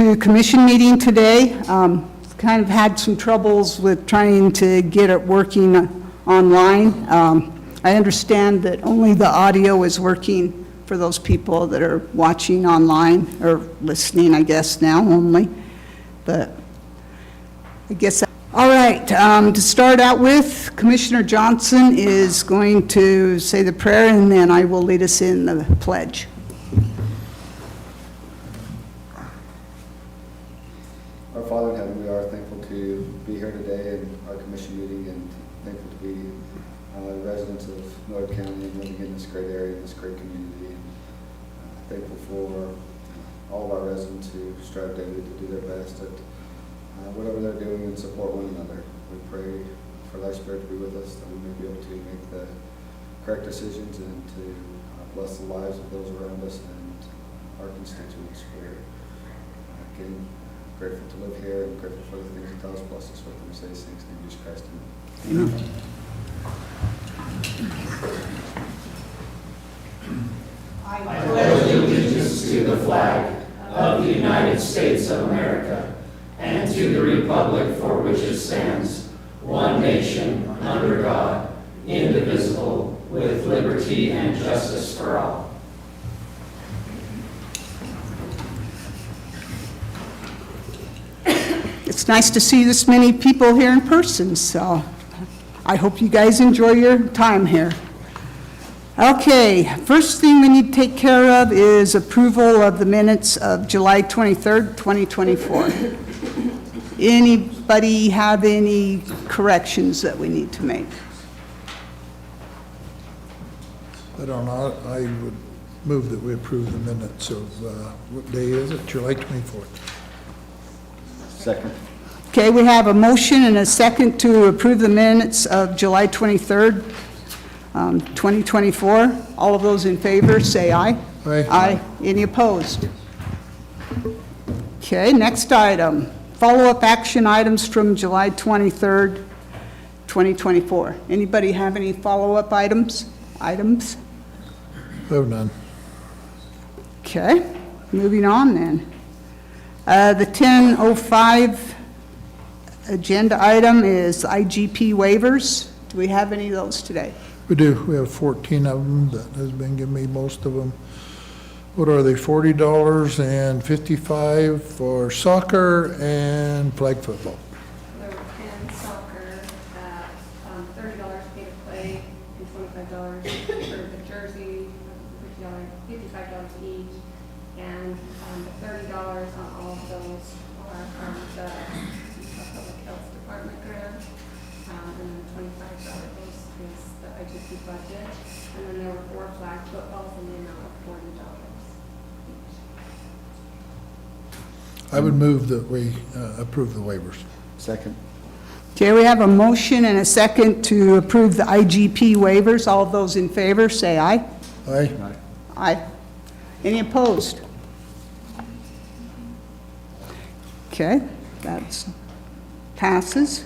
to commission meeting today. Kind of had some troubles with trying to get it working online. I understand that only the audio is working for those people that are watching online, or listening, I guess, now only. But I guess, all right, to start out with, Commissioner Johnson is going to say the prayer, and then I will lead us in the pledge. Our Father in heaven, we are thankful to be here today in our commission meeting, and thankful to be residents of Millard County and living in this great area, in this great community. And thankful for all of our residents who strive daily to do their best at whatever they're doing and support one another. We pray for thy Spirit to be with us, that we may be able to make the correct decisions and to bless the lives of those around us and our constituents. We're again grateful to live here and grateful for the things that thou hast blessed us with. And we say these things in Jesus Christ. Amen. I pledge allegiance to the flag of the United States of America and to the republic for which it stands, one nation, under God, indivisible, with liberty and justice for all. It's nice to see this many people here in person, so I hope you guys enjoy your time here. Okay, first thing we need to take care of is approval of the minutes of July 23rd, 2024. Anybody have any corrections that we need to make? I don't know, I would move that we approve the minutes of, what day is it? July 24th. Second. Okay, we have a motion and a second to approve the minutes of July 23rd, 2024. All of those in favor, say aye. Aye. Aye. Any opposed? Okay, next item. Follow-up action items from July 23rd, 2024. Anybody have any follow-up items? I have none. Okay, moving on then. The 10:05 agenda item is IGP waivers. Do we have any of those today? We do, we have 14 of them. That has been giving me most of them. What are they, $40 and $55 for soccer and flag football? There were 10 soccer at $30 pay to play and $25 for the jersey, $55 each, and the $30 on all of those are from the Public Health Department grant, and then $25 is the IGP budget, and then there were 4 flag footballs in the amount of $40 each. I would move that we approve the waivers. Second. Okay, we have a motion and a second to approve the IGP waivers. All of those in favor, say aye. Aye. Aye. Any opposed? Okay, that passes.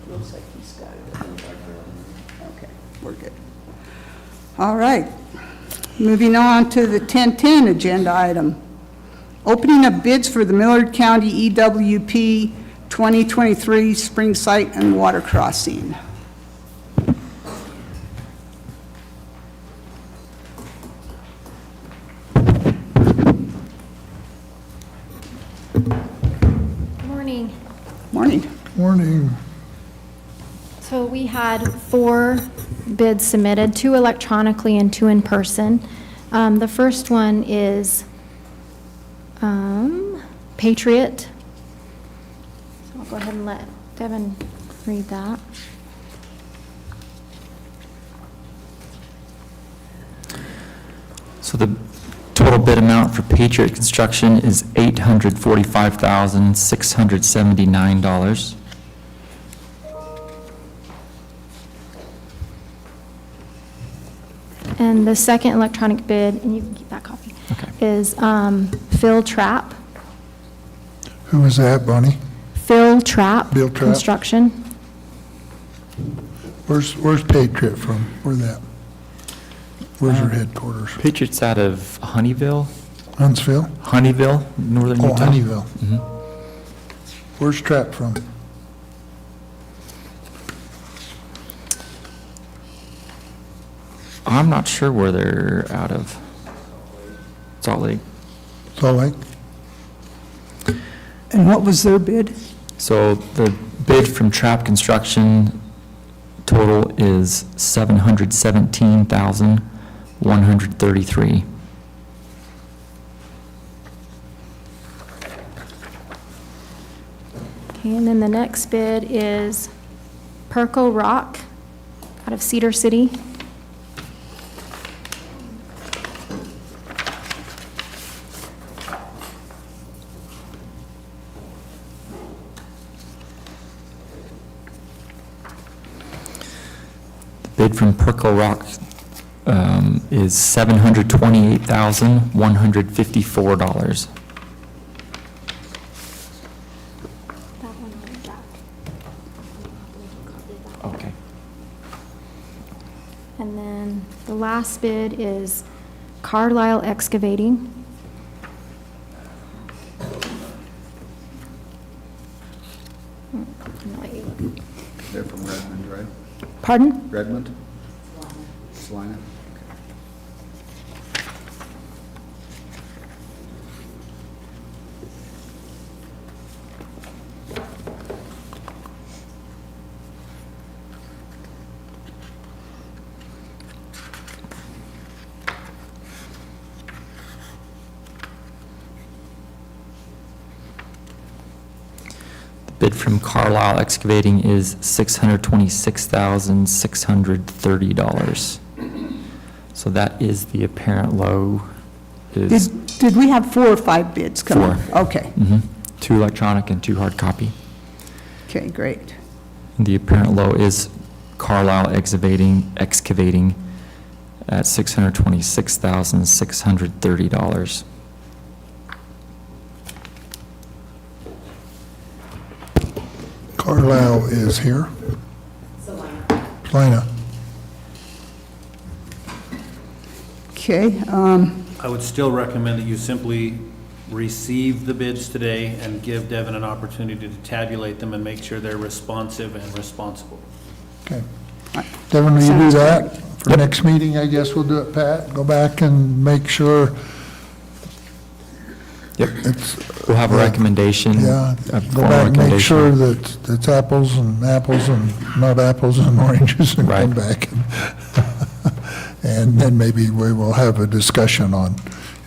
Looks like he's got it. Okay, we're good. All right. Moving on to the 10:10 agenda item. Opening of bids for the Millard County EWP 2023 Spring Site and Water Crossing. Morning. Morning. Morning. So we had 4 bids submitted, 2 electronically and 2 in person. The first one is Patriot. So I'll go ahead and let Devin read that. So the total bid amount for Patriot Construction is $845,679. And the second electronic bid, and you can keep that copy, Okay. is Phil Trapp. Who was that, Bonnie? Phil Trapp. Bill Trapp. Construction. Where's Patriot from? Where's that? Where's their headquarters? Patriots out of Honeyville, Huntsville? northern Oh, Utah. Honeyville. Mhm. Where's Trapp from? I'm not sure where they're out of. Salt Lake. Salt Lake? And what was their bid? So the bid from Trapp Construction total is $717,133. Okay, and then the next bid is Perco Rock out of Cedar City. Bid from Perco Rock is $728,154. Okay. And then the last bid is Carlisle Excavating. They're from Redmond, right? Pardon? Redmond? Salina? Bid from Carlisle Excavating is $626,630. So that is the apparent low is Did we have 4 or 5 bids come in? Four. Okay, 2 electronic and 2 hard copy. okay, great. The apparent low is Carlisle Excavating at $626,630. Carlisle is here. Salina. Okay, I would still recommend that you simply receive the bids today and give Devin an opportunity to tabulate them and make sure they're responsive and responsible. Okay. Devin, will you do Sounds that? For next meeting, I guess we'll do it, Pat. Go back and make sure Yep. it's, We'll have a recommendation. yeah, a go formal back and make recommendation. sure that it's apples and not apples and oranges and come Right. back. And then maybe we will have a discussion on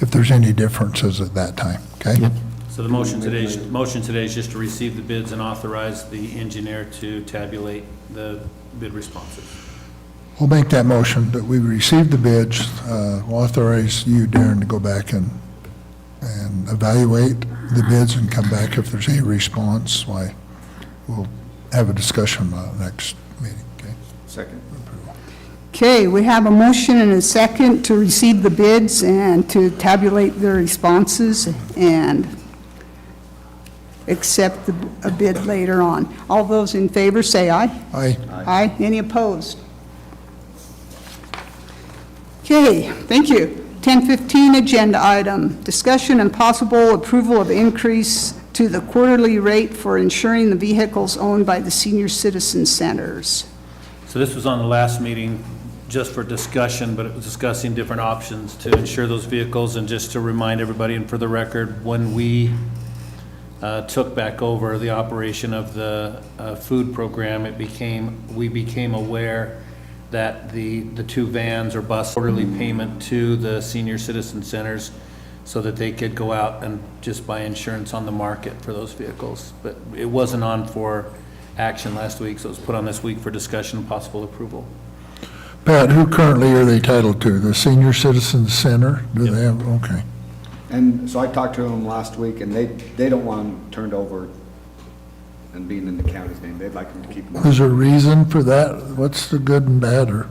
if there's any differences at that time, okay? Yep. So the motion today is just to receive the bids and authorize the engineer to tabulate the bid responses. We'll make that motion that we receive the bids, authorize you, Darren, to go back and evaluate the bids and come back if there's any response. Why, we'll have a discussion next meeting, okay? Second? okay, we have a motion and a second to receive the bids and to tabulate the responses and accept a bid later on. All those in favor, say aye. Aye. Aye. Any opposed? Okay, thank you. 10:15 agenda item, discussion and possible approval of increase to the quarterly rate for insuring the vehicles owned by the senior citizen centers. So this was on the last meeting just for discussion, but it was discussing different options to insure those vehicles. And just to remind everybody, and for the record, when we took back over the operation of the food program, we became aware that the 2 vans or bus quarterly payment to the senior citizen centers so that they could go out and just buy insurance on the market for those vehicles. But it wasn't on for action last week, so it was put on this week for discussion and possible approval. Pat, who currently are they titled to? The Senior Citizen Center? Do Yep. they have, okay. And so I talked to them last week, and they don't want them turned over and being in the county's name. They'd like them to keep them. Is there a reason for that? What's the good and bad, or?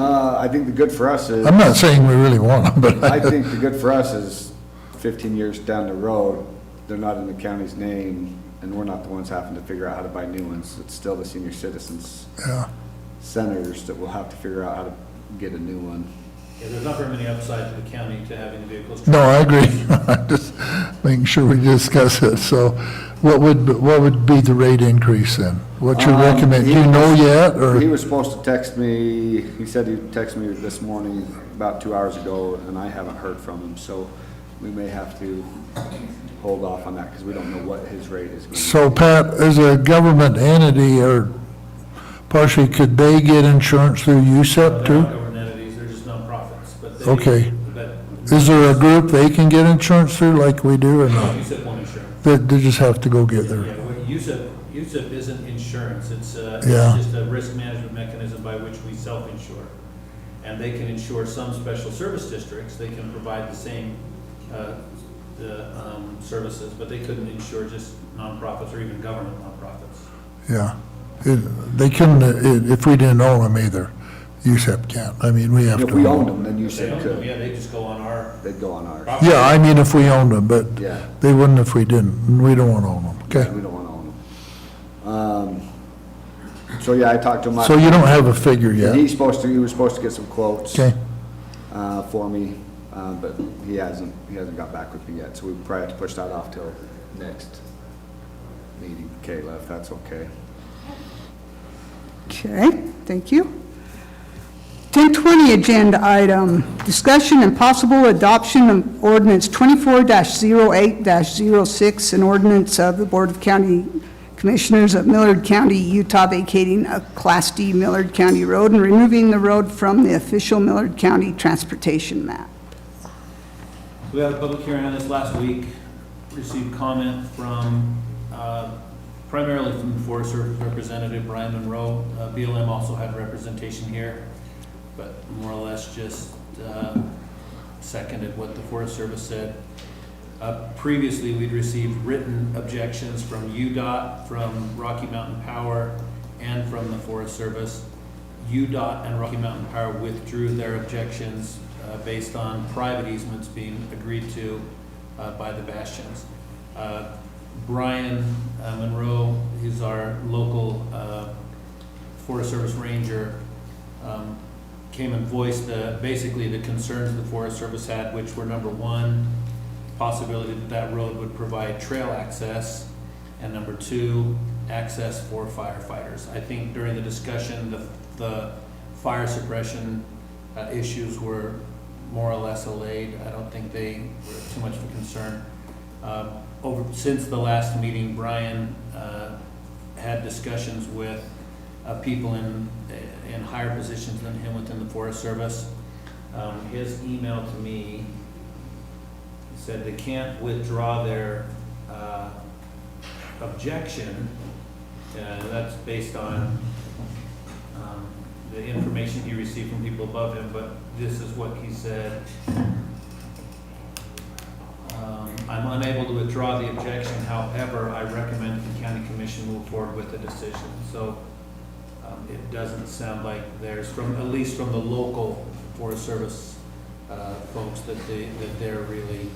I think the good for us is, I'm not saying we really want them, but I think the good for us is 15 years down the road, they're not in the county's name, and we're not the ones having to figure out how to buy new ones. It's still the senior citizens yeah. centers that will have to figure out how to get a new one. Yeah, there's not very many upsides to the county to having the vehicles. No, I agree. I'm just making sure we discuss it. So what would be the rate increase then? What you recommend? Do you know yet, He or? was supposed to text me, he said he'd text me this morning, about 2 hours ago, and I haven't heard from him, so we may have to hold off on that, because we don't know what his rate is going to be. So Pat, as a government entity, or partially, could they get insurance through USEP They're not too? government entities, they're just nonprofits, but they. Okay. But Is there a group they can get insurance through like we do, or not? USIP won't insure. They just have to go get Yeah, their, what USIP isn't insurance, it's Yeah. just a risk management mechanism by which we self-insure. And they can insure some special service districts, they can provide the same, services, but they couldn't insure just nonprofits or even government nonprofits. yeah. They couldn't, if we didn't own them either. USEP can't. I mean, we have to. If we own owned them, then you If they said don't, could, yeah, they just go on our they'd go on ours. property. Yeah, I mean, if we owned them, but Yeah. they wouldn't if we didn't, and we don't want to own them, okay? We don't want to own them. So yeah, I talked to him. So you don't have a figure And yet? he was supposed to get some quotes. Okay, For me, but he hasn't got back with me yet, so we probably have to push that off till next meeting, Kayla, if that's okay. Okay, thank you. 1020 agenda item, discussion and possible adoption of ordinance 24-08-06, an ordinance of the Board of County Commissioners of Millard County, Utah, vacating a Class D Millard County road and removing the road from the official Millard County transportation map. We had a public hearing on this last week, received comment from, primarily from the Forest Service Representative Brian Monroe. BLM also had representation here, but more or less just seconded what the Forest Service said. Previously, we'd received written objections from UDOT, from Rocky Mountain Power, and from the Forest Service. UDOT and Rocky Mountain Power withdrew their objections based on private easements being agreed to by the Bastions. Brian Monroe, who's our local Forest Service ranger, came and voiced basically the concerns the Forest Service had, which were number one, possibility that that road would provide trail access, and number two, access for firefighters. I think during the discussion, the fire suppression issues were more or less allayed. I don't think they were too much of a concern. Since the last meeting, Brian had discussions with people in higher positions than him within the Forest Service. His email to me said they can't withdraw their objection. That's based on the information he received from people above him, but this is what he said. I'm unable to withdraw the objection, however, I recommend the county commission move forward with the decision. So it doesn't sound like there's, at least from the local Forest Service folks, that they're really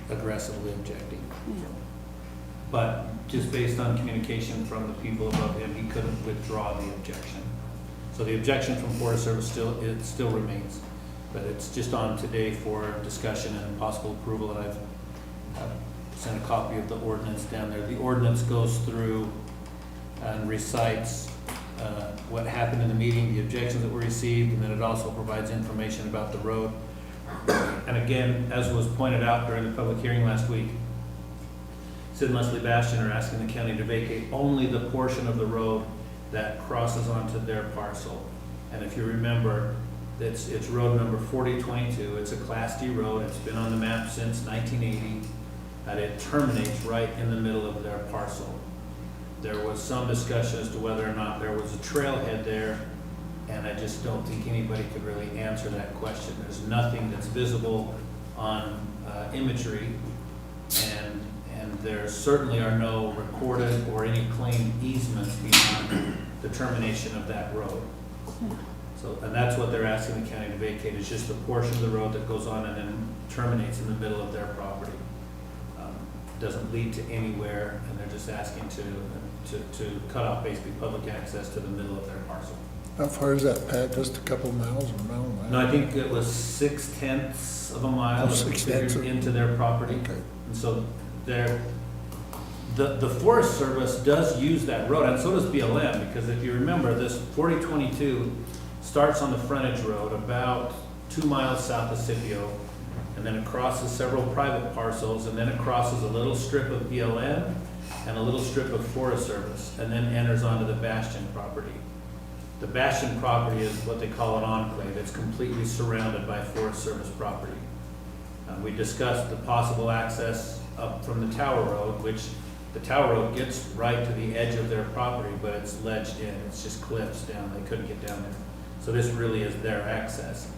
aggressively objecting. But just based on communication from the people above him, he couldn't withdraw the objection. So the objection from Forest Service still remains, but it's just on today for discussion and possible approval, and I've sent a copy of the ordinance down there. The ordinance goes through and recites what happened in the meeting, the objections that were received, and then it also provides information about the road. And again, as was pointed out during the public hearing last week, Sid and Leslie Bastion are asking the county to vacate only the portion of the road that crosses onto their parcel. And if you remember, it's road number 4022. It's a Class D road. It's been on the map since 1980, and it terminates right in the middle of their parcel. There was some discussion as to whether or not there was a trailhead there, and I just don't think anybody could really answer that question. There's nothing that's visible on imagery, and there certainly are no recorded or any claimed easements beyond the termination of that road. So, and that's what they're asking the county to vacate, is just a portion of the road that goes on and then terminates in the middle of their property. Doesn't lead to anywhere, and they're just asking to cut off basically public access to the middle of their parcel. How far is that, Pat? Just a couple miles or a mile and a half? No, I think it was 0.6 of a mile Oh, that was 0.6 figured into their property. Okay. And so the Forest Service does use that road, and so does BLM, because if you remember, this 4022 starts on the frontage road about 2 miles south of Scipio, and then it crosses several private parcels, and then it crosses a little strip of BLM and a little strip of Forest Service, and then enters onto the Bastion property. The Bastion property is what they call an enclave. It's completely surrounded by Forest Service property. We discussed the possible access up from the Tower Road, which the Tower Road gets right to the edge of their property, but it's ledged in. It's just cliffs down. They couldn't get down there. So this really is their access,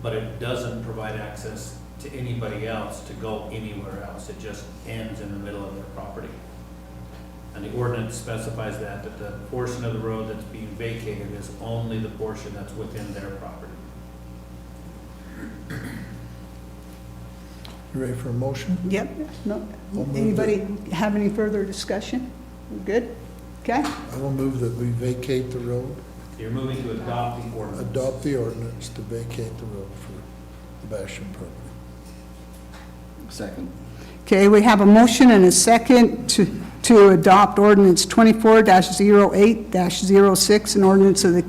but it doesn't provide access to anybody else to go anywhere else. It just ends in the middle of their property. And the ordinance specifies that the portion of the road that's being vacated is only the portion that's within their property. You ready for a motion? Yep, no, I'll move anybody have any further discussion? We're good? Okay, I will move that we vacate the road, You're moving to adopt the ordinance. adopt the ordinance to vacate the road for the Bastion property. Second. okay, we have a motion and a second to adopt ordinance 24-08-06, an ordinance of the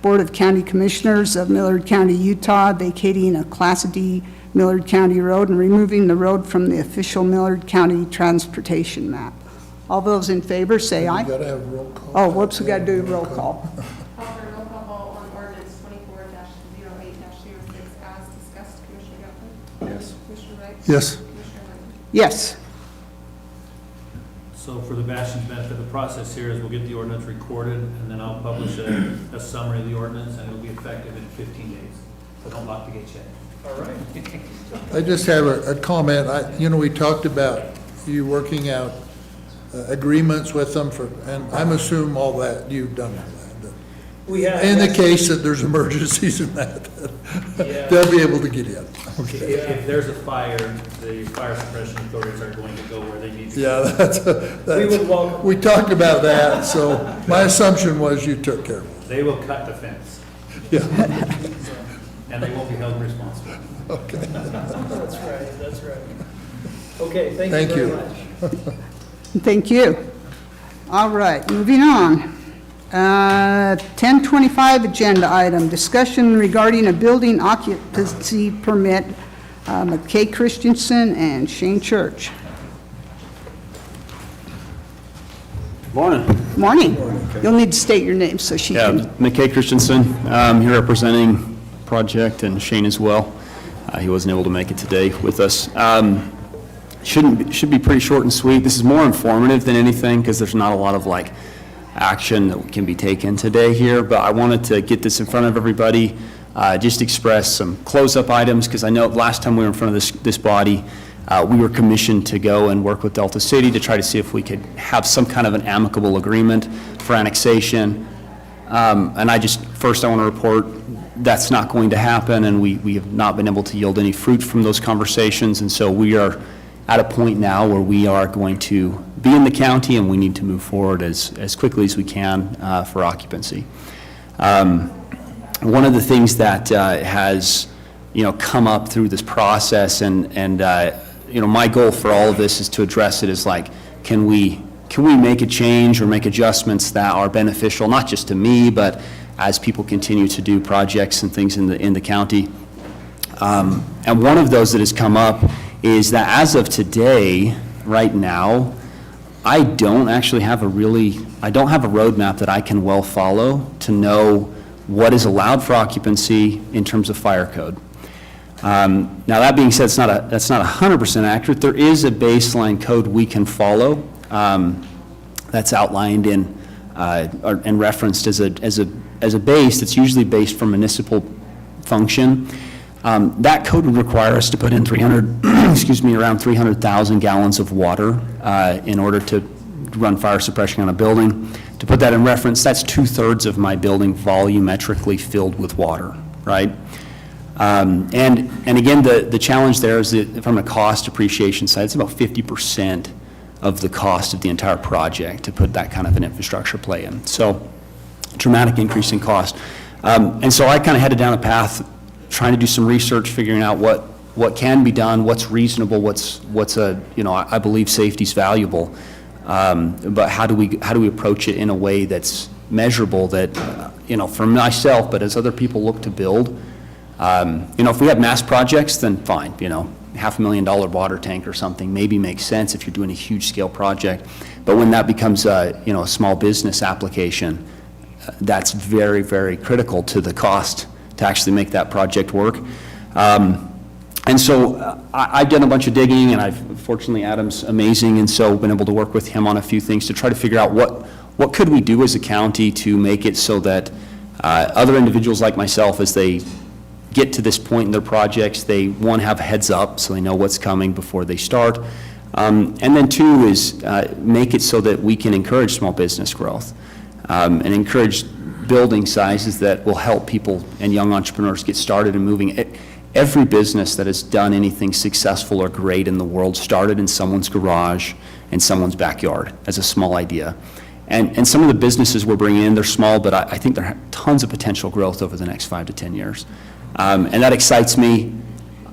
Board of County Commissioners of Millard County, Utah, vacating a Class D Millard County road and removing the road from the official Millard County transportation map. All those in favor, say You aye. gotta have roll call. Oh, whoops, we gotta do a roll call. Call for a roll call vote on ordinance 24-08-06 as discussed. Commissioner Guthrie? Yes. Commissioner Wright? Yes. Commissioner Lennon? Yes, So for the Bastion's benefit, the process here is we'll get the ordinance recorded, and then I'll publish a summary of the ordinance, and it'll be effective in 15 days. So don't lock the gates yet. All right. I just have a comment. We talked about you working out agreements with them for, and I'm assuming all that, you've done all that. We have. In the case that there's emergencies and that, Yeah. they'll be able to get in. Okay. If there's a fire, the fire suppression authorities are going to go where they need to. Yeah, We would welcome. we talked about that, so my assumption was you took care of it. They will cut the fence, Yeah, and they won't be held responsible. okay. That's right, that's right. Okay, thank Thank you you. very much. thank you. All right, moving on. 1025 agenda item, discussion regarding a building occupancy permit, McKay Christensen and Shane Church. Morning. Morning. You'll need to state your name so she Yeah, can. McKay Christensen, here representing Project, and Shane as well. He wasn't able to make it today with us. Should be pretty short and sweet. This is more informative than anything because there's not a lot of action that can be taken today here, but I wanted to get this in front of everybody, just express some close-up items because I know last time we were in front of this body, we were commissioned to go and work with Delta City to try to see if we could have some kind of an amicable agreement for annexation. And I want to report that's not going to happen, and we have not been able to yield any fruit from those conversations, and so we are at a point now where we are going to be in the county and we need to move forward as quickly as we can for occupancy. One of the things that has come up through this process and my goal for all of this is to address it as can we make a change or make adjustments that are beneficial not just to me but as people continue to do projects and things in the county. And one of those that has come up is that as of today, right now, I don't have a roadmap that I can well follow to know what is allowed for occupancy in terms of fire code. Now that being said, that's not 100% accurate. There is a baseline code we can follow that's outlined in and referenced as a base that's usually based from municipal function. That code would require us to put in around 300,000 gallons of water in order to run fire suppression on a building. To put that in reference, that's 2/3 of my building volumetrically filled with water, right? And again, the challenge there is that from a cost appreciation side, it's about 50% of the cost of the entire project to put that kind of an infrastructure play in. So dramatic increase in cost. And so I kind of headed down a path trying to do some research, figuring out what can be done, what's reasonable, what's I believe safety's valuable. But how do we approach it in a way that's measurable that, for myself, but as other people look to build, if we have mass projects, then fine, $500,000 water tank or something maybe makes sense if you're doing a huge scale project. But when that becomes a small business application, that's very, very critical to the cost to actually make that project work. And so I've done a bunch of digging, and fortunately Adam's amazing, and so been able to work with him on a few things to try to figure out what could we do as a county to make it so that other individuals like myself, as they get to this point in their projects, they, one, have a heads up so they know what's coming before they start. And then two is make it so that we can encourage small business growth and encourage building sizes that will help people and young entrepreneurs get started and moving. Every business that has done anything successful or great in the world started in someone's garage, in someone's backyard, as a small idea. And some of the businesses we're bringing in, they're small, but I think there are tons of potential growth over the next 5 to 10 years. And that excites me.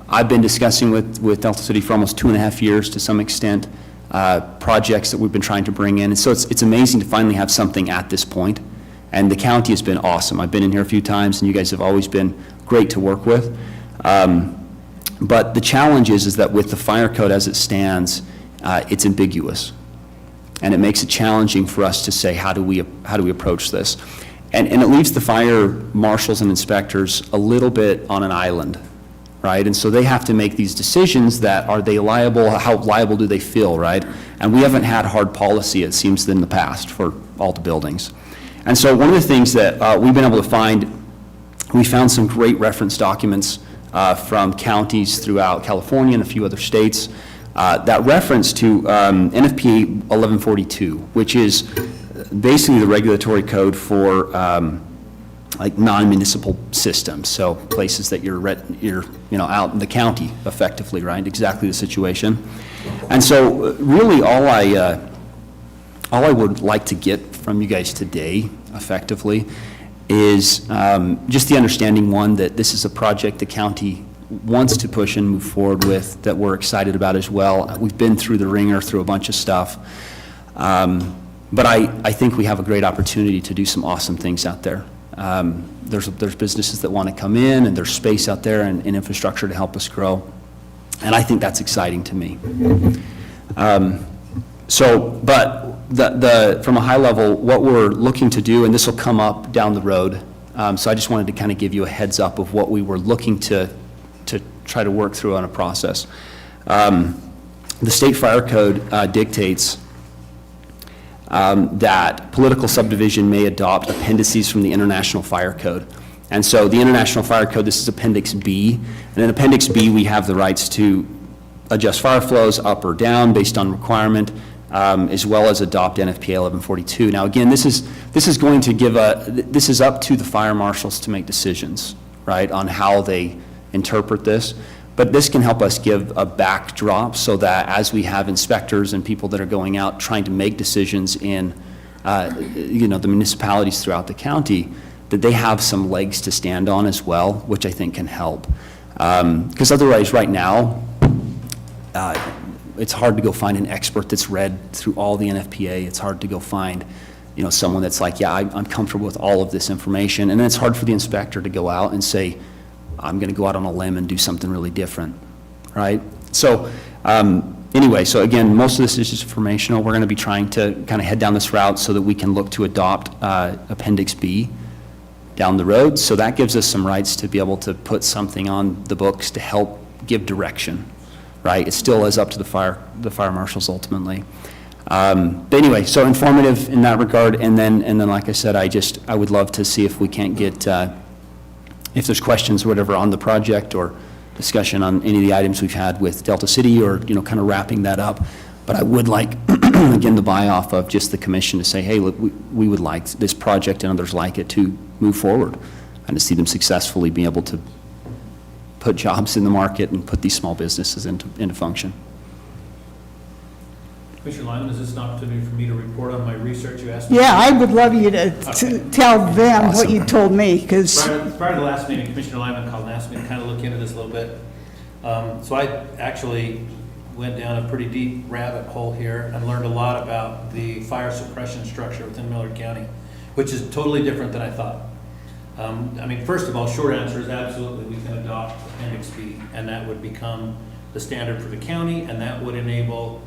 I've been discussing with Delta City for almost 2.5 years to some extent, projects that we've been trying to bring in. And so it's amazing to finally have something at this point. And the county has been awesome. I've been in here a few times, and you guys have always been great to work with. But the challenge is that with the fire code as it stands, it's ambiguous. And it makes it challenging for us to say, how do we approach this? And it leaves the fire marshals and inspectors a little bit on an island, right? And so they have to make these decisions that, are they liable, how liable do they feel, right? And we haven't had hard policy, it seems, in the past for all the buildings. And so one of the things that we've been able to find, we found some great reference documents from counties throughout California and a few other states that reference to NFPA 1142, which is basically the regulatory code for like non-municipal systems, so places that you're out in the county effectively, right? Exactly the situation. And so really all I would like to get from you guys today effectively is just the understanding, one, that this is a project the county wants to push and move forward with, that we're excited about as well. We've been through the ringer through a bunch of stuff. But I think we have a great opportunity to do some awesome things out there. There's businesses that want to come in, and there's space out there and infrastructure to help us grow. And I think that's exciting to me. But from a high level, what we're looking to do, and this will come up down the road, so I just wanted to kind of give you a heads up of what we were looking to try to work through on a process. The state fire code dictates that political subdivision may adopt appendices from the International Fire Code. And so the International Fire Code, this is Appendix B. And in Appendix B, we have the rights to adjust fire flows up or down based on requirement, as well as adopt NFPA 1142. Now, again, this is going to give this is up to the fire marshals to make decisions, right, on how they interpret this. But this can help us give a backdrop so that as we have inspectors and people that are going out trying to make decisions in, the municipalities throughout the county, that they have some legs to stand on as well, which I think can help. Because otherwise, right now, it's hard to go find an expert that's read through all the NFPA. It's hard to go find, someone that's like, yeah, I'm comfortable with all of this information. And then it's hard for the inspector to go out and say, I'm going to go out on a limb and do something really different, right? So anyway, so again, most of this is just informational. We're going to be trying to kind of head down this route so that we can look to adopt Appendix B down the road. So that gives us some rights to be able to put something on the books to help give direction, right? It still is up to the fire marshals ultimately. But anyway, so informative in that regard. And then like I said, I would love to see if we can't get, if there's questions or whatever on the project or discussion on any of the items we've had with Delta City, or, kind of wrapping that up. But I would like, again, the buy-off of just the commission to say, hey, look, we would like this project and others like it to move forward, and to see them successfully be able to put jobs in the market and put these small businesses into function. Commissioner Lyman, is this an opportunity for me to report on my research you asked me? Yeah, I would love you to tell them what you told me, because, Prior to the last meeting, Commissioner Lyman called and asked me to kind of look into this a little bit. So I actually went down a pretty deep rabbit hole here and learned a lot about the fire suppression structure within Millard County, which is totally different than I thought. I mean, first of all, short answer is absolutely, we can adopt Appendix B, and that would become the standard for the county, and that would enable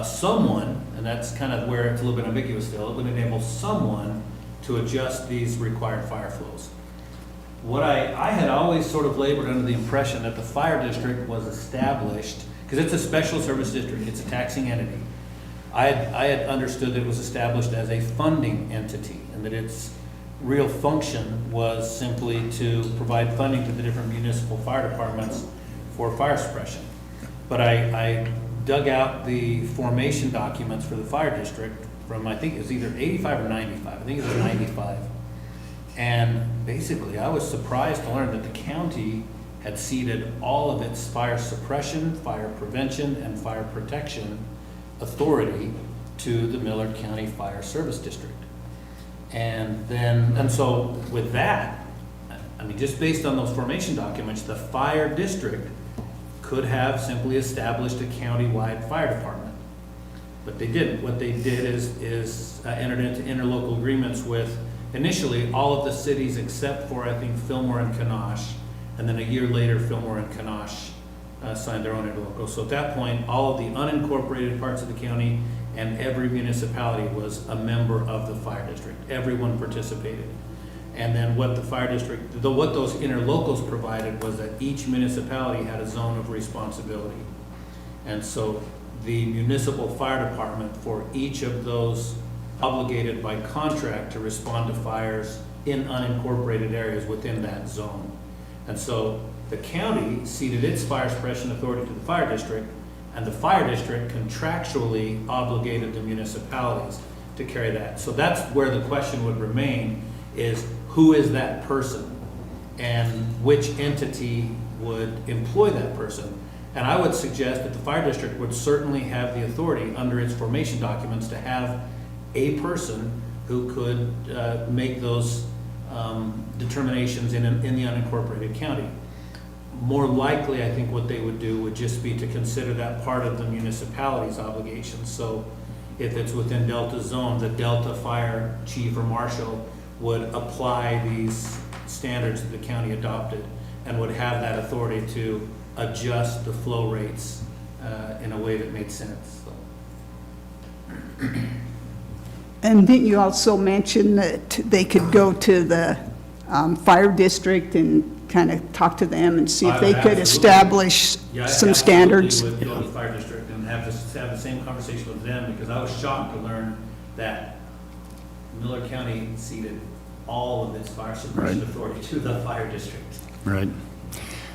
someone, and that's kind of where it's a little bit ambiguous still, it would enable someone to adjust these required fire flows. What I had always sort of labored under the impression that the fire district was established, because it's a special service district, it's a taxing entity. I had understood that it was established as a funding entity, and that its real function was simply to provide funding to the different municipal fire departments for fire suppression. But I dug out the formation documents for the fire district from, I think it was either 85 or 95, I think it was 95. And basically, I was surprised to learn that the county had ceded all of its fire suppression, fire prevention, and fire protection authority to the Millard County Fire Service District. And so with that, I mean, just based on those formation documents, the fire district could have simply established a county-wide fire department. But they didn't. What they did is entered into interlocal agreements with initially all of the cities except for, I think, Fillmore and Kanosh. And then a year later, Fillmore and Kanosh signed their own interlocal. So at that point, all of the unincorporated parts of the county and every municipality was a member of the fire district. Everyone participated. And then what the fire district, what those interlocals provided was that each municipality had a zone of responsibility. And so the municipal fire department for each of those obligated by contract to respond to fires in unincorporated areas within that zone. And so the county ceded its fire suppression authority to the fire district, and the fire district contractually obligated the municipalities to carry that. So that's where the question would remain, is who is that person and which entity would employ that person? And I would suggest that the fire district would certainly have the authority under its formation documents to have a person who could make those determinations in the unincorporated county. More likely, I think what they would do would just be to consider that part of the municipality's obligations. So if it's within Delta zone, the Delta fire chief or marshal would apply these standards that the county adopted and would have that authority to adjust the flow rates in a way that made sense. So. and didn't you also mention that they could go to the fire district and kind of talk to them and see if they could establish some standards? I would go to the fire district and have the same conversation with them, because I was shocked to learn that Millard County ceded all of its fire suppression authority to the fire district. Right.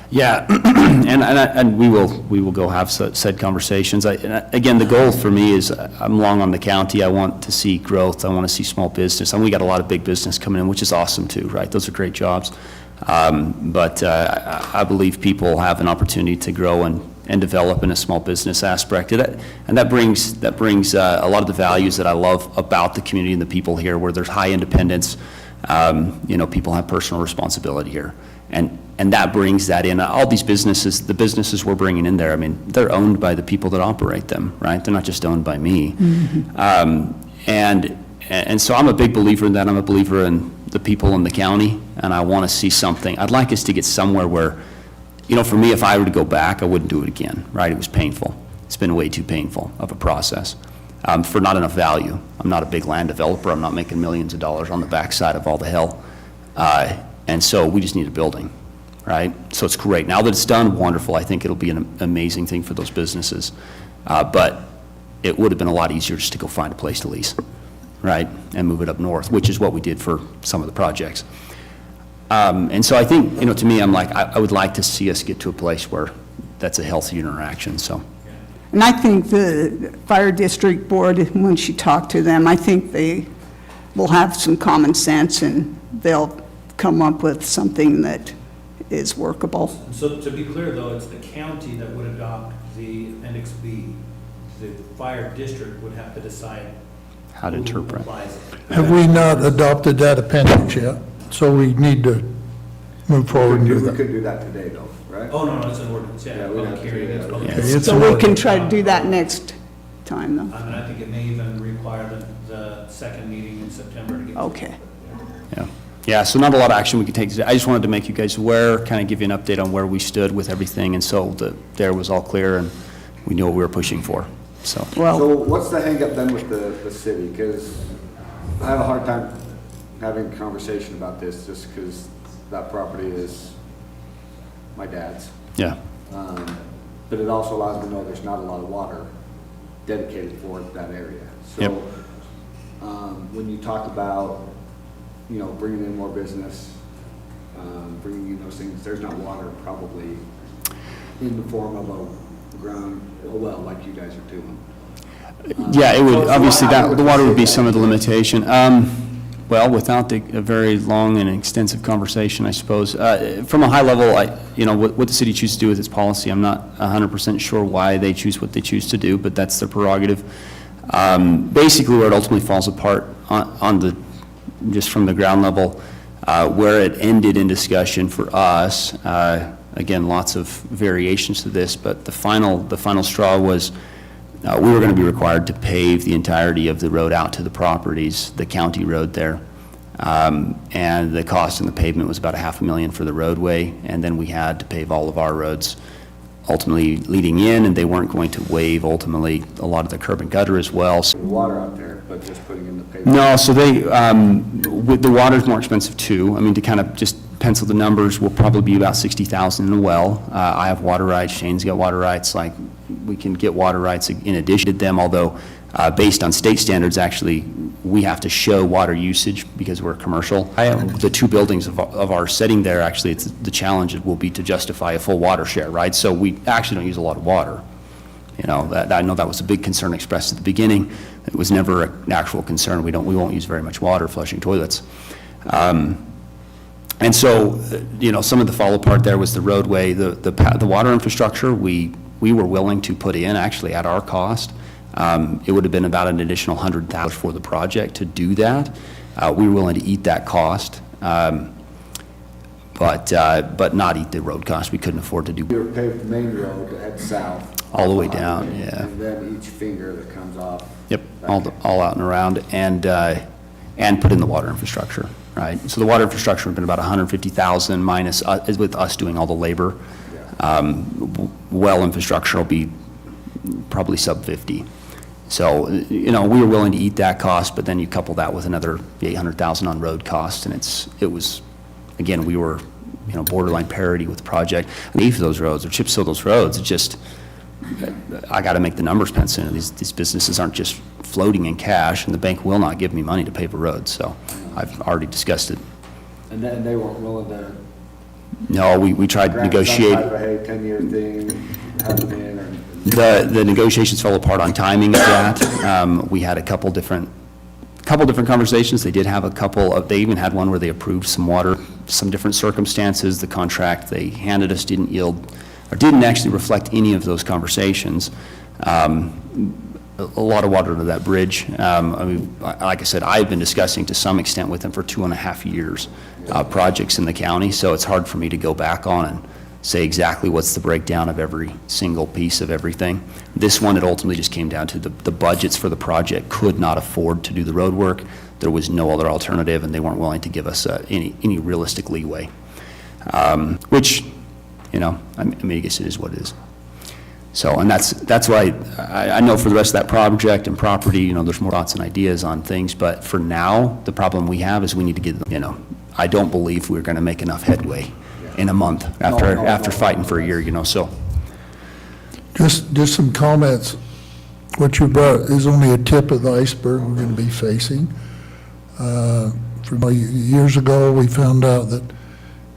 Yeah, and we will go have said conversations. Again, the goal for me is I'm long on the county. I want to see growth. I want to see small business, and we got a lot of big business coming in, which is awesome too, right? Those are great jobs. But I believe people have an opportunity to grow and develop in a small business aspect. And that brings a lot of the values that I love about the community and the people here, where there's high independence. People have personal responsibility here. And that brings that in. All these businesses, the businesses we're bringing in there, I mean, they're owned by the people that operate them, right? They're not just owned by me. Mm-hmm. And so I'm a big believer in that. I'm a believer in the people in the county, and I want to see something. I'd like us to get somewhere where, for me, if I were to go back, I wouldn't do it again, right? It was painful. It's been way too painful of a process for not enough value. I'm not a big land developer. I'm not making millions of dollars on the backside of all the hell. And so we just need a building, right? So it's great. Now that it's done, wonderful. I think it'll be an amazing thing for those businesses. But it would have been a lot easier just to go find a place to lease, right? And move it up north, which is what we did for some of the projects. And so I think, to me, I'm like, I would like to see us get to a place where that's a healthy interaction, so. And I think the fire district board, once you talk to them, I think they will have some common sense and they'll come up with something that is workable. So to be clear, though, it's the county that would adopt the Appendix B. The fire district would have to decide How to who interpret. applies it. Have we not adopted that appendix yet? So we need to move forward and do We that. could do that today, though, right? Oh, no, it's an ordinance, yeah, Yeah, we public have to hearing, do it's that. public Yeah. hearing. It's So an we can ordinance. try to do that next time, though. I mean, I think it may even require the second meeting in September to get. Okay. Yeah. Yeah, so not a lot of action we could take today. I just wanted to make you guys aware, kind of give you an update on where we stood with everything, and so that there was all clear, and we knew what we were pushing for, so. Well, So what's the hangup then with the city? Because I have a hard time having a conversation about this just because that property is my dad's. Yeah. But it also allows me to know there's not a lot of water dedicated for that area. Yep. So when you talk about, you know, bringing in more business, bringing in those things, there's not water probably in the form of a ground, a well like you guys are doing. Yeah, it So would, what obviously, happened that, with the the water would be city? some of the limitation. Well, without a very long and extensive conversation, I suppose. From a high level, what the city chooses to do with its policy, I'm not 100% sure why they choose what they choose to do, but that's their prerogative. Basically, where it ultimately falls apart just from the ground level, where it ended in discussion for us, again, lots of variations to this, but the final straw was we were going to be required to pave the entirety of the road out to the properties, the county road there. And the cost in the pavement was about $500,000 for the roadway, and then we had to pave all of our roads ultimately leading in, and they weren't going to waive ultimately a lot of the curb and gutter as well. So Water out there, but just putting in the pavement. no, so the water's more expensive too. I mean, to kind of just pencil the numbers, will probably be about $60,000 in a well. I have water rights, Shane's got water rights, like, we can get water rights in addition to them, although based on state standards, actually, we have to show water usage because we're commercial. The two buildings of our setting there, actually, the challenge will be to justify a full water share, right? So we actually don't use a lot of water. You know, I know that was a big concern expressed at the beginning. It was never an actual concern. We won't use very much water flushing toilets. And so, some of the follow part there was the roadway, the water infrastructure, we were willing to put in, actually, at our cost. It would have been about an additional $100,000 for the project to do that. We were willing to eat that cost, but not eat the road cost. We couldn't afford to do You paved the main road to head south. all the way down, yeah. And then each finger that comes off. Yep, all out and around, and put in the water infrastructure, right? So the water infrastructure would have been about $150,000 minus, with us doing all the labor. Well infrastructure will be probably sub 50. So, we were willing to eat that cost, but then you couple that with another $800,000 on road cost, and it was, again, we were, borderline parity with the project. Leave those roads or chip seal those roads, it's just, I got to make the numbers pencil in. These businesses aren't just floating in cash, and the bank will not give me money to pave a road, so I've already discussed it. And then they weren't willing to. No, we tried to grant negotiate. Some type of, hey, 10-year thing, have them in, or. The negotiations fell apart on timing of that. We had a couple different conversations. They did have they even had one where they approved some water, some different circumstances. The contract they handed us didn't yield, or didn't actually reflect any of those conversations. A lot of water under that bridge. Like I said, I've been discussing to some extent with them for 2.5 years, projects in the county, so it's hard for me to go back on and say exactly what's the breakdown of every single piece of everything. This one, it ultimately just came down to the budgets for the project could not afford to do the road work. There was no other alternative, and they weren't willing to give us any realistic leeway. Which, I guess it is what it is. So, and that's why I know for the rest of that project and property, there's more thoughts and ideas on things, but for now, the problem we have is we need to get, I don't believe we're gonna make enough headway in a month after fighting for a year, so. Just some comments. What you brought is only a tip of the iceberg we're going to be facing. From years ago, we found out that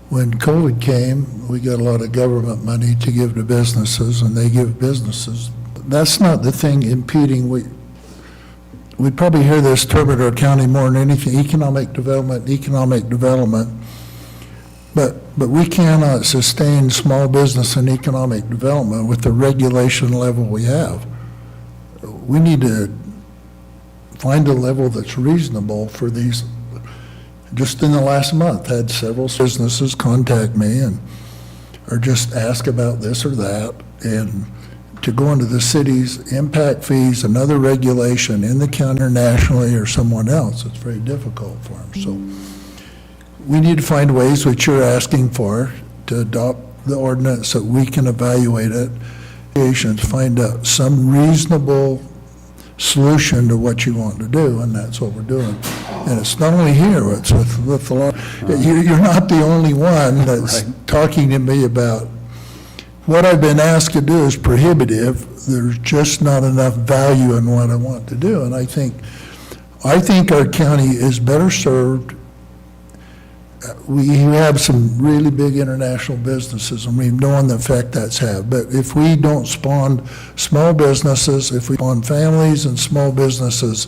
when COVID came, we got a lot of government money to give to businesses, and they give businesses that's not the thing impeding. We probably hear this term in our county more than anything, economic development. But we cannot sustain small business and economic development with the regulation level we have. We need to find a level that's reasonable for these. Just in the last month, had several businesses contact me or just ask about this or that. And to go into the city's impact fees, another regulation in the county or nationally or someone else, it's very difficult for them. So we need to find ways, which you're asking for, to adopt the ordinance so we can evaluate it, find out some reasonable solution to what you want to do, and that's what we're doing. And it's not only here, it's with the law. You're not the only one that's talking to me about what I've been asked to do is prohibitive. There's just not enough value in what I want to do. And I think our county is better served. We have some really big international businesses, and we've known the effect that's had. But if we don't spawn small businesses, if we spawn families and small businesses,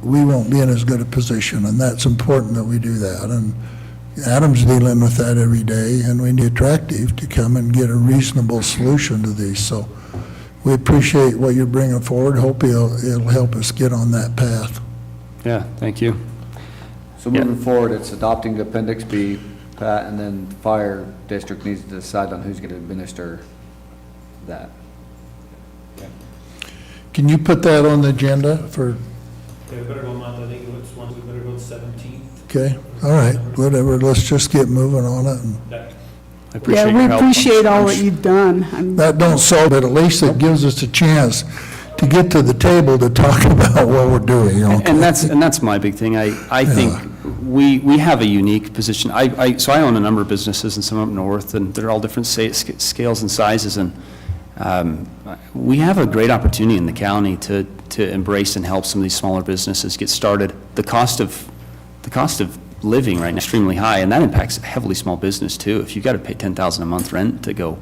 we won't be in as good a position, and that's important that we do that. And Adam's dealing with that every day, and we need attractive to come and get a reasonable solution to these. So we appreciate what you're bringing forward. Hope it'll help us get on that path. Yeah, thank you. So moving forward, it's adopting Appendix B, Pat, and then the fire district needs to decide on who's going to administer that. Can you put that on the agenda for, Okay, we better go month, I think it's one, we better go 17th. okay, all right, whatever, let's just get moving on it. And Okay. I appreciate Yeah, your we help. appreciate all that you've done. I'm- that don't solve it, at least it gives us a chance to get to the table to talk about what we're doing, okay? And that's my big thing. I think we have a unique position. So I own a number of businesses and some up north, and they're all different scales and sizes, and we have a great opportunity in the county to embrace and help some of these smaller businesses get started. The cost of living right now is extremely high, and that impacts heavily small business too. If you've got to pay $10,000 a month rent to go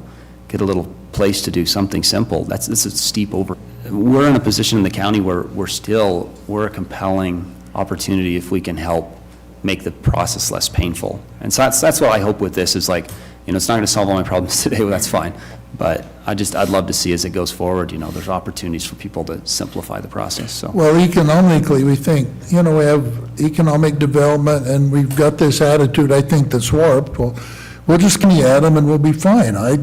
get a little place to do something simple, that's a steep over. We're in a position in the county where we're a compelling opportunity if we can help make the process less painful. And so that's what I hope with this is, like, it's not going to solve all my problems today, well, that's fine. But I'd love to see as it goes forward, there's opportunities for people to simplify the process, so. Well, economically, we think, we have economic development, and we've got this attitude, I think, that's warped. Well, we'll just give you Adam and we'll be fine. I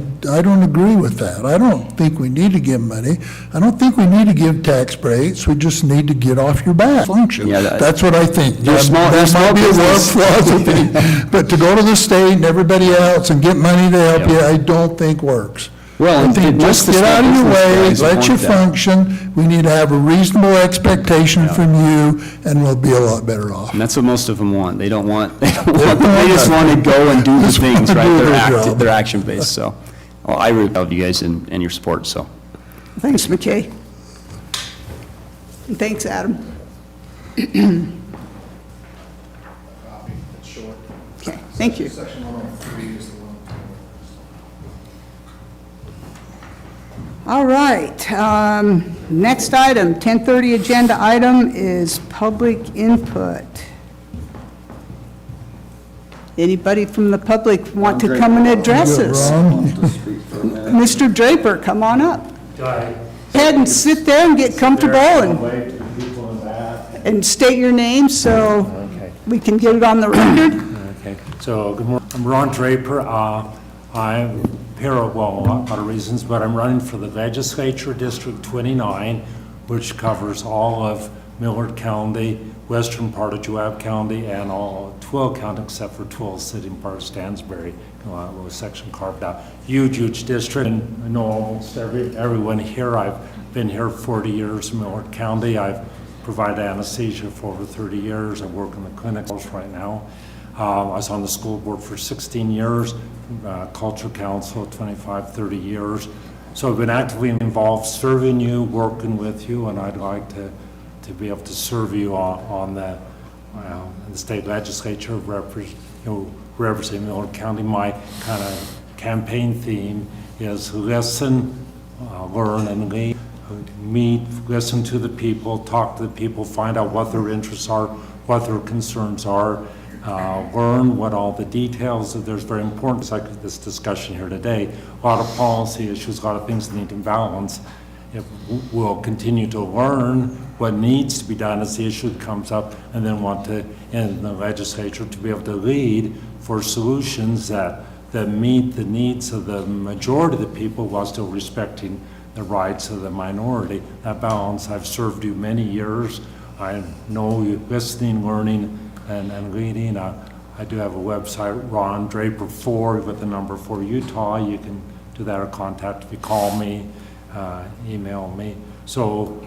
don't agree with that. I don't think we need to give money. I don't think we need to give tax breaks. We just need to get off your back. Function. Yeah, That's what I think. You're small- That you're might be a small warped philosophy, but to go to the state and everybody else and get money to help you, I don't think works. Well, I and think most just of the get out of small your way, business guys let you want that. function. We need to have a reasonable expectation from you, and we'll be a lot better off. And that's what most of them want. They just want to go and do the Just things, wanna right? do their job. They're action-based, so. Well, I really love you guys and your support, so. Thanks, McKay. And thanks, Adam. Okay, thank you. Section 103 is the one. All right, next item, 10:30 agenda item is public input. Anybody from the public want to come and address us? Ron? Mr. Draper, come on up. Go ahead and sit there and get comfortable and state your name so we can get it on the record. Okay, so good morning. I'm Ron Draper. I'm here, well, a lot of reasons, but I'm running for the legislature, District 29, which covers all of Millard County, western part of Joab County, and all Twill County, except for Twill City and part of Stansbury, a little section carved out. Huge district, and I know almost everyone here. I've been here 40 years in Millard County. I've provided anesthesia for over 30 years. I work in the clinicals right now. I was on the school board for 16 years, culture council 25, 30 years. So I've been actively involved serving you, working with you, and I'd like to be able to serve you on the state legislature, representing Millard County. My kind of campaign theme is listen, learn and lead, meet, listen to the people, talk to the people, find out what their interests are, what their concerns are, learn what all the details of. There's very important, it's like this discussion here today, a lot of policy issues, a lot of things that need to balance. If we'll continue to learn what needs to be done as the issue comes up, and then want to, in the legislature, to be able to lead for solutions that meet the needs of the majority of the people while still respecting the rights of the minority. That balance, I've served you many years. I know you listening, learning, and leading. I do have a website, Ron Draper 4 with the number 4 Utah. You can do that or contact if you call me, email me. So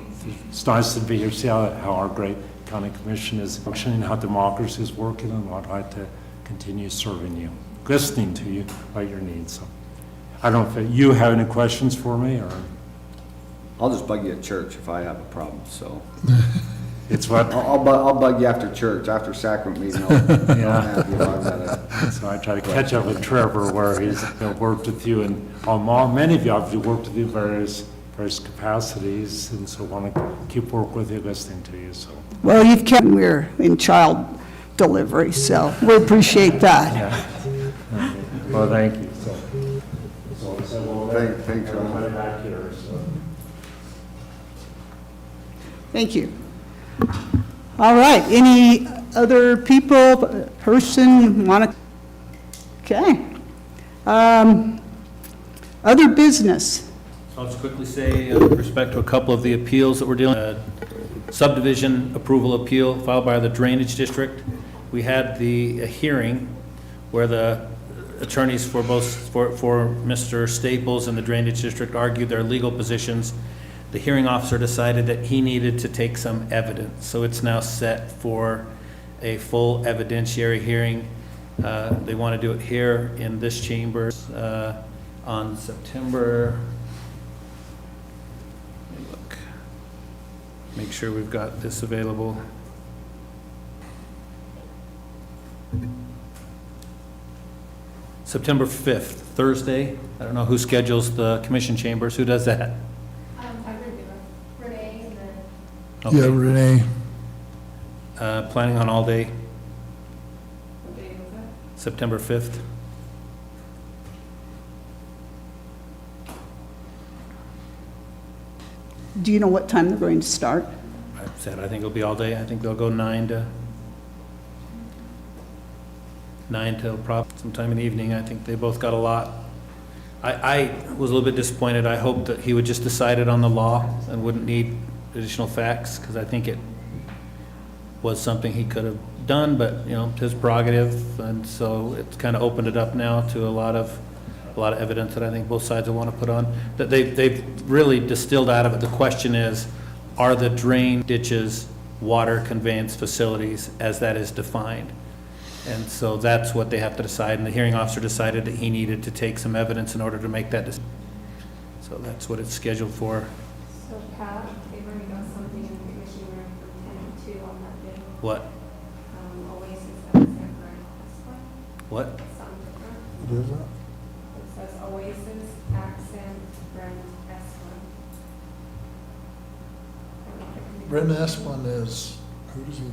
it's nice to be here, see how our great county commission is functioning, how democracy is working, and I'd like to continue serving you, listening to you about your needs. So I don't know if you have any questions for me, or I'll just bug you at church if I have a problem, so. it's what. I'll bug you after church, after sacrament meeting. I'll have you about that. So I try to catch up with Trevor where he's worked with you, and many of you obviously worked with you various capacities, and so want to keep working with you, listening to you. So Well, you've kept, we're in child delivery, so we appreciate that. yeah. Well, thank you. Thanks, Ron. Put it back here. So. Thank you. All right, any other people, person want to? Okay. Other business. I'll just quickly say, with respect to a couple of the appeals that we're dealing, subdivision approval appeal filed by the Drainage District. We had a hearing where the attorneys for Mr. Staples and the Drainage District argued their legal positions. The hearing officer decided that he needed to take some evidence, so it's now set for a full evidentiary hearing. They want to do it here in this chamber on September. Let me look. Make sure we've got this available. September 5th, Thursday. I don't know who schedules the commission chambers. Who does that? I would do it. Renee and then. Okay. Yeah, Renee, Planning on all day, What day was that? September 5th. Do you know what time they're going to start? I said I think it'll be all day. I think they'll go 9 till probably sometime in the evening. I think they both got a lot. I was a little bit disappointed. I hoped that he would just decide it on the law and wouldn't need additional facts, because I think it was something he could have done, but, you know, his prerogative, and so it's kind of opened it up now to a lot of evidence that I think both sides will want to put on, that they've really distilled out of it. The question is, are the drain ditches water conveyance facilities as that is defined? And so that's what they have to decide, and the hearing officer decided that he needed to take some evidence in order to make that decision. So that's what it's scheduled for. So Pat, they've already got something in the commission room from 10 to 2 on that day. What? Oasis Accent Brand Esquire. What? Something different. what is that? It says Oasis Accent Brand Esquire. Brent Esplin is, who does he?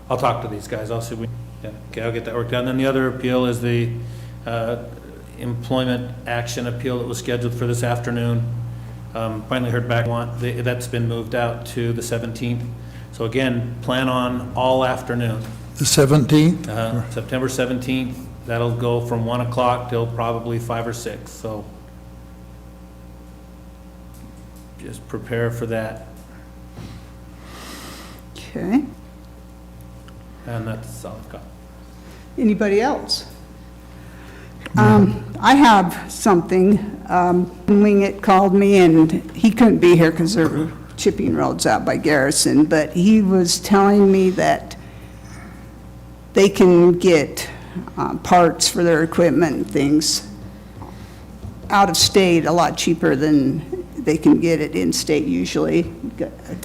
I'll talk to these guys, I'll see if we, yeah, okay, I'll get that worked out. And then the other appeal is the employment action appeal that was scheduled for this afternoon. Finally heard back, that's been moved out to the 17th. So again, plan on all afternoon. The 17th? September 17th, that'll go from 1 o'clock till probably 5 or 6, so just prepare for that. Okay. And that's all I've got. Anybody else? I have something. Wingett called me, and he couldn't be here because there were chipping roads out by Garrison, but he was telling me that they can get parts for their equipment and things out of state a lot cheaper than they can get it in state usually.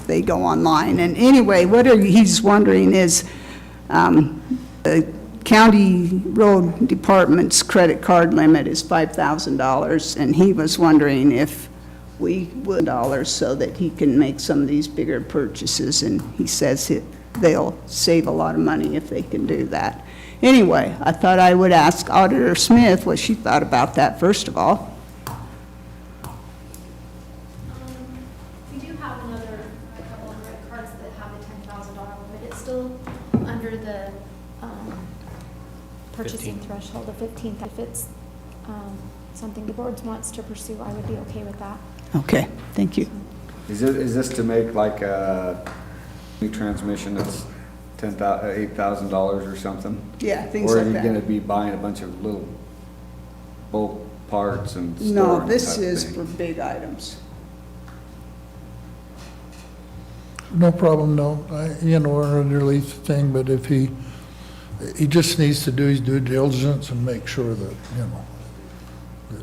They go online. And anyway, what he's wondering is, the county road department's credit card limit is $5,000, and he was wondering if we would dollars so that he can make some of these bigger purchases, and he says they'll save a lot of money if they can do that. Anyway, I thought I would ask Auditor Smith what she thought about that first of all. We do have a couple of credit cards that have the $10,000 limit. It's still under the purchasing threshold of 15. If it's something the board wants to pursue, I would be okay with that. Okay, thank you. Is this to make like a new transmission that's $8,000 or something? Yeah, things Or like are you that. gonna be buying a bunch of little bulk parts and No, storing this type is thing? for big items. No problem, no. We're underneath the thing, but if he just needs to do his due diligence and make sure that, that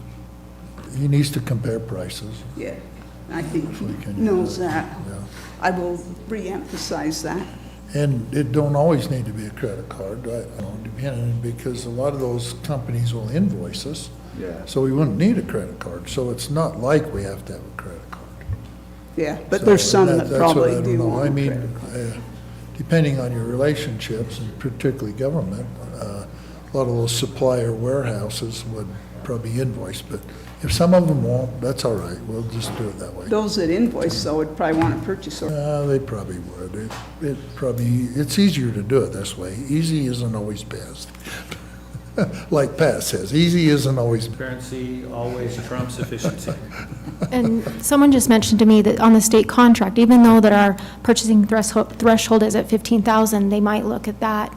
he needs to compare prices. Yeah, I think If we can he knows do that. Yeah. I will re-emphasize that. And it don't always need to be a credit card, depending, because a lot of those companies will invoice us, Yeah. so we wouldn't need a credit card. So it's not like we have to have a credit card. Yeah, but So, there's some and that that's what probably I don't do know. want I mean, credit. depending on your relationships, and particularly government, a lot of those supplier warehouses would probably invoice, but if some of them won't, that's all right. We'll just do it that way. Those that invoice, though, would probably want a purchase order. They probably would. It's easier to do it this way. Easy isn't always best. Like Pat says, easy isn't always best. Transparency always trumps efficiency. And someone just mentioned to me that on the state contract, even though that our purchasing threshold is at 15,000, they might look at that.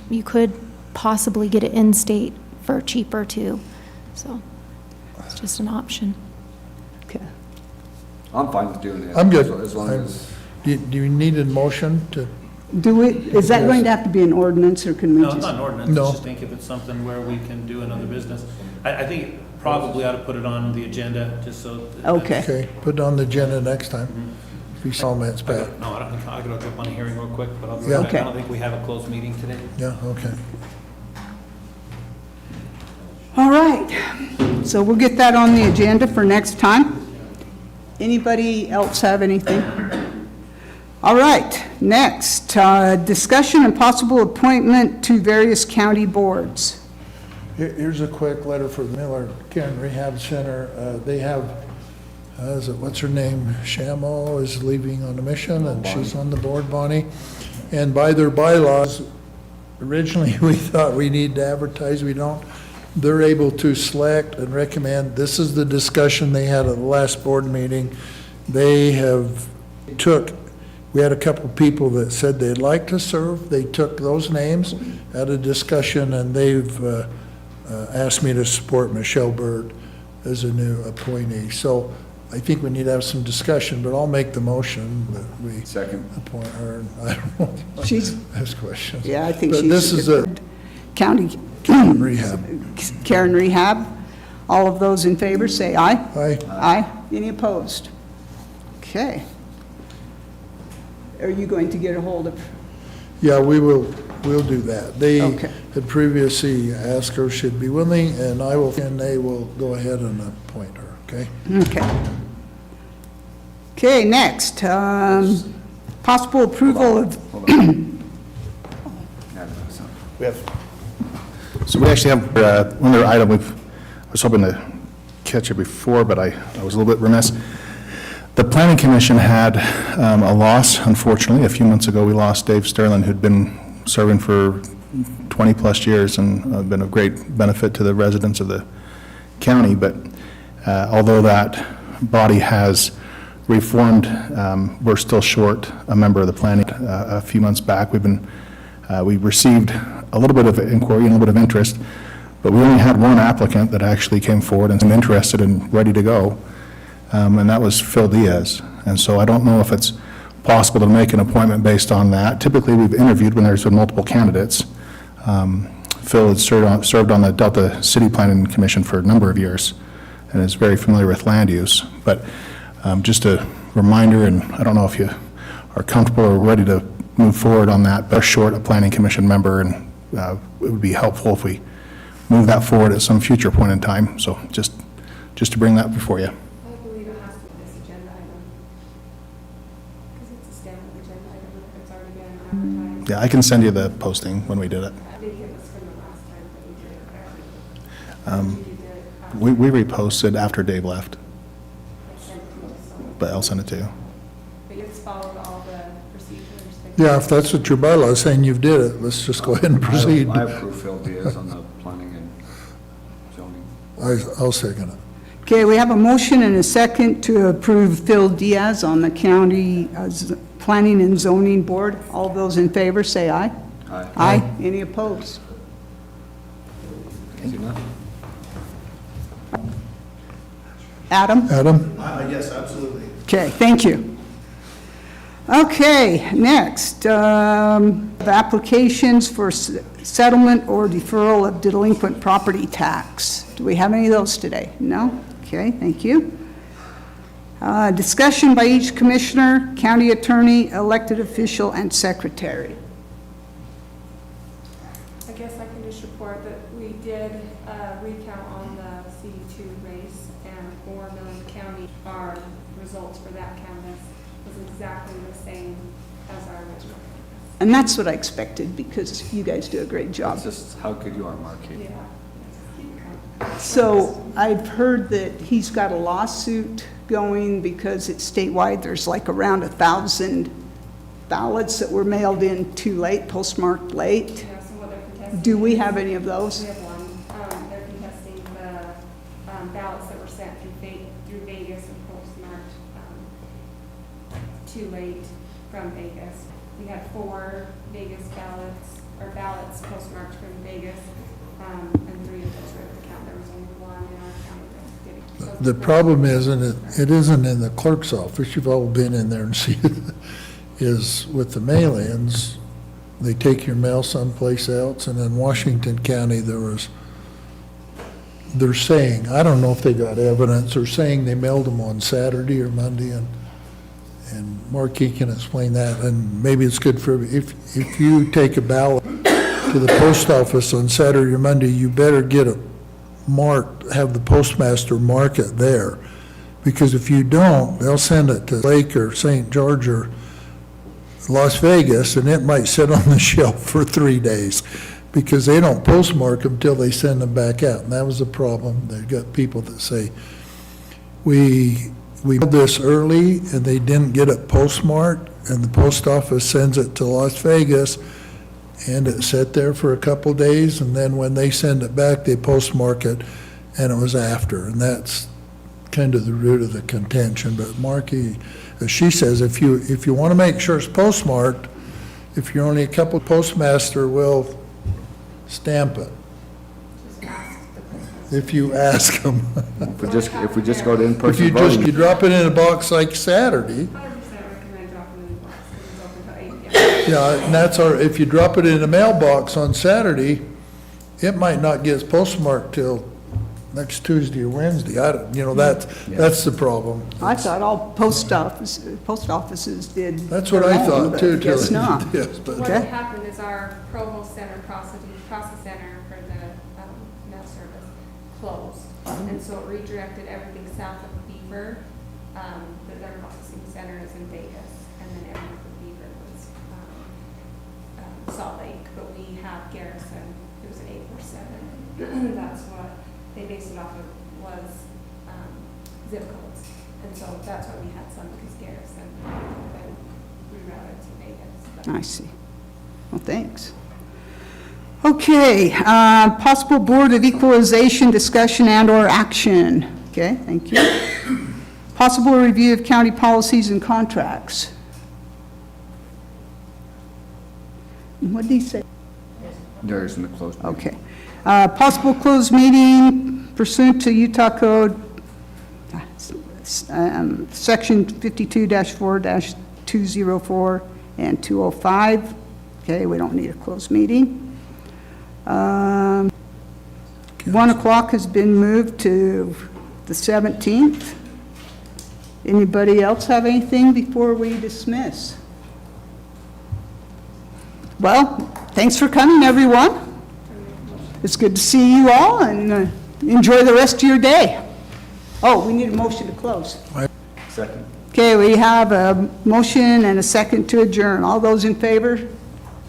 You could possibly get it in-state for cheaper too. So it's just an option. Okay. I'm fine with doing it. I'm good. As long as, Do you need a motion to, Is that going to have to be an ordinance, or can we No, just? it's not an ordinance, No. I just think if it's something where we can do another business. I think probably ought to put it on the agenda, just so. Okay. okay, put it on the agenda next time. If you comments back. No, I don't think, I gotta jump on a hearing real quick, but I'll be Yeah. right back. I Okay. don't think we have a closed meeting today. Yeah, okay. All right, so we'll get that on the agenda for next time. Anybody else have anything? All right, next, discussion and possible appointment to various county boards. Here's a quick letter for the Millard Karen Rehab Center. They have, what's her name? Shamo is leaving on a mission, and she's on the board, Bonnie. And by their bylaws, originally, we thought we need to advertise, we don't. They're able to select and recommend. This is the discussion they had at the last board meeting. They we had a couple of people that said they'd like to serve. They took those names, had a discussion, and they've asked me to support Michelle Bird as a new appointee. So I think we need to have some discussion, but I'll make the motion that we second. appoint her. I don't know. She's, Ask questions. yeah, I think But she's. this is a County rehab. Karen Rehab. All of those in favor, say aye. Aye. Aye. Any opposed? Okay. Are you going to get a hold of? Yeah, we'll do that. They Okay. had previously asked her if she'd be willing, and they will go ahead and appoint her, okay? Okay. Okay, next, possible approval of, We have, so we actually have one other item. I was hoping to catch it before, but I was a little bit remiss. The Planning Commission had a loss, unfortunately. A few months ago, we lost Dave Sterling, who'd been serving for 20-plus years and been of great benefit to the residents of the county. But although that body has reformed, we're still short a member of the planning. A few months back, we received a little bit of inquiry and a little bit of interest, but we only had one applicant that actually came forward and seemed interested and ready to go, and that was Phil Diaz. And so I don't know if it's possible to make an appointment based on that. Typically, we've interviewed when there's been multiple candidates. Phil had served on the Delta City Planning Commission for a number of years and is very familiar with land use. But just a reminder, and I don't know if you are comfortable or ready to move forward on that, but short a planning commission member, and it would be helpful if we move that forward at some future point in time. So just to bring that before you. I believe it has to be this agenda item. Because it's a standard agenda item, if it's already been advertised. Yeah, I can send you the posting when we did it. I think it was from the last time that we did it. We reposted after Dave left, I sent it to you, so. but I'll send it to you. But it's followed all the procedures. Yeah, if that's what your bylaw is saying you've did it, let's just go ahead and proceed. I approve Phil Diaz on the planning and zoning. I'll second it. Okay, we have a motion and a second to approve Phil Diaz on the county planning and zoning board. All those in favor, say aye. Aye. Aye. Any opposed? See nothing? Adam? Adam? Yes, absolutely. Okay, thank you. Okay, next, the applications for settlement or deferral of delinquent property tax. Do we have any of those today? No? Okay, thank you. Discussion by each commissioner, county attorney, elected official, and secretary. I guess I can just report that we did recount on the C2 race, and for Millard County, our results for that canvas was exactly the same as our original canvas. And that's what I expected, because you guys do a great job. It's just how good you are, Marky. Yeah. So I've heard that he's got a lawsuit going because it's statewide. There's like around 1,000 ballots that were mailed in too late, postmarked late. Yeah, so what they're contesting. Do we have any of those? We have one. They're contesting the ballots that were sent through Vegas and postmarked too late from Vegas. We had 4 Vegas ballots postmarked from Vegas, and 3 of those were at the count. There was only 1 in our county that didn't. So The problem isn't, it isn't in the clerk's office, you've all been in there and seen it, is with the mail-ins, they take your mail someplace else, and in Washington County, they're saying, I don't know if they got evidence, or saying they mailed them on Saturday or Monday, and Marky can explain that, and maybe it's good for, if you take a ballot to the post office on Saturday or Monday, you better get it marked, have the postmaster mark it there, because if you don't, they'll send it to Lake or St. George or Las Vegas, and it might sit on the shelf for 3 days, because they don't postmark them till they send them back out, and that was a problem. They've got people that say, we did this early, and they didn't get it postmarked, and the post office sends it to Las Vegas, and it sat there for a couple days, and then when they send it back, they postmark it, and it was after, and that's kind of the root of the contention. But Marky, as she says, if you want to make sure it's postmarked, if you're only a couple, postmaster will stamp it, just ask the person. if you ask them. If we just go to If in-person you voting. drop it in a box like Saturday, 100% recommend dropping it in the box, because it's open till 8 p.m. yeah, and that's if you drop it in a mailbox on Saturday, it might not get postmarked till next Tuesday or Wednesday. That's the problem. I thought all post offices did. That's what their I own, thought but too. Guess till- not. Yes, but, What Okay. happened is our Provo Center process center for the mail service closed. And so it redirected everything south of Beaver. Their processing center is in Vegas, and then everything from Beaver was Salt Lake. But we have Garrison, it was an 847. That's what they based it off of, was zip codes. And so that's why we had some, because Garrison then rerouted to Vegas. But I see. Well, thanks. Okay, possible Board of Equalization discussion and/or action. Okay, thank you. Possible review of county policies and contracts. What did he say? There isn't a closed meeting. Okay. Possible closed meeting pursuant to Utah Code, Section 52-4-204 and 205. Okay, we don't need a closed meeting. 1 o'clock has been moved to the 17th. Anybody else have anything before we dismiss? Well, thanks for coming, everyone. It's good to see you all, and enjoy the rest of your day. Oh, we need a motion to close. Second. Okay, we have a motion and a second to adjourn. All those in favor?